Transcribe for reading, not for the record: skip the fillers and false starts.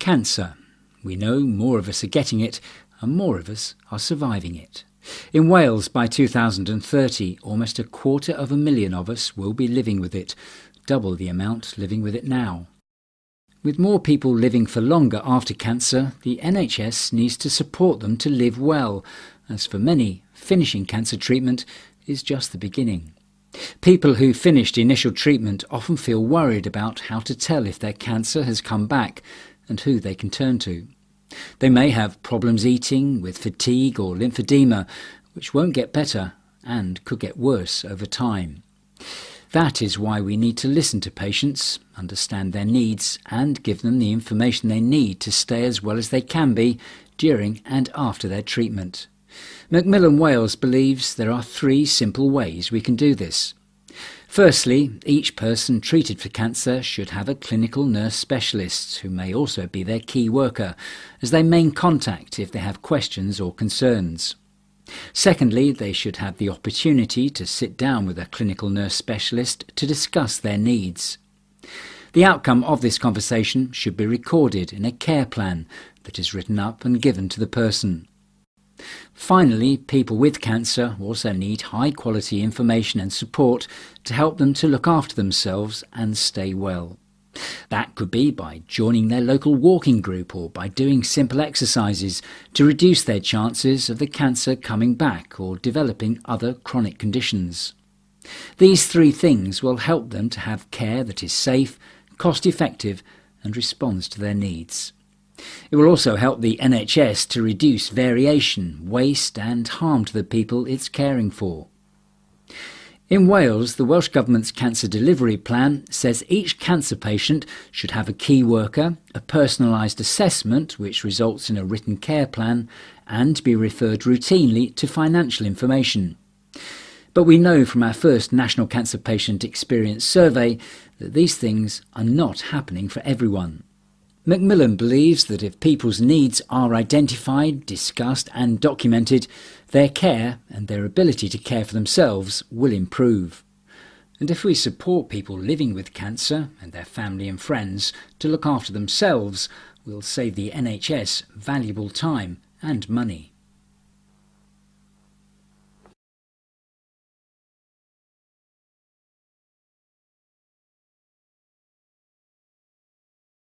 Cancer. We know more of us are getting it and more of us are surviving it. In Wales by 2030, almost 250,000 of us will be living with it, double the amount living with it now. With more people living for longer after cancer, the NHS needs to support them to live well, as for many, finishing cancer treatment is just the beginning. People who finished initial treatment often feel worried about how to tell if their cancer has come back and who they can turn to. They may have problems eating, with fatigue or lymphedema, which won't get better and could get worse over time. That is why we need to listen to patients, understand their needs and give them the information they need to stay as well as they can be during and after their treatment. Macmillan Wales believes there are 3 simple ways we can do this. Firstly, each person treated for cancer should have a clinical nurse specialist who may also be their key worker as their main contact if they have questions or concerns. Secondly, they should have the opportunity to sit down with a clinical nurse specialist to discuss their needs. The outcome of this conversation should be recorded in a care plan that is written up and given to the person. Finally, people with cancer also need high-quality information and support to help them to look after themselves and stay well. That could be by joining their local walking group or by doing simple exercises to reduce their chances of the cancer coming back or developing other chronic conditions. These 3 things will help them to have care that is safe, cost-effective and responds to their needs. It will also help the NHS to reduce variation, waste and harm to the people it's caring for. In Wales, the Welsh Government's Cancer Delivery Plan says each cancer patient should have a key worker, a personalised assessment which results in a written care plan and be referred routinely to financial information. But we know from our first National Cancer Patient Experience Survey that these things are not happening for everyone. Macmillan believes that if people's needs are identified, discussed and documented, their care and their ability to care for themselves will improve. And if we support people living with cancer and their family and friends to look after themselves, we'll save the NHS valuable time and money.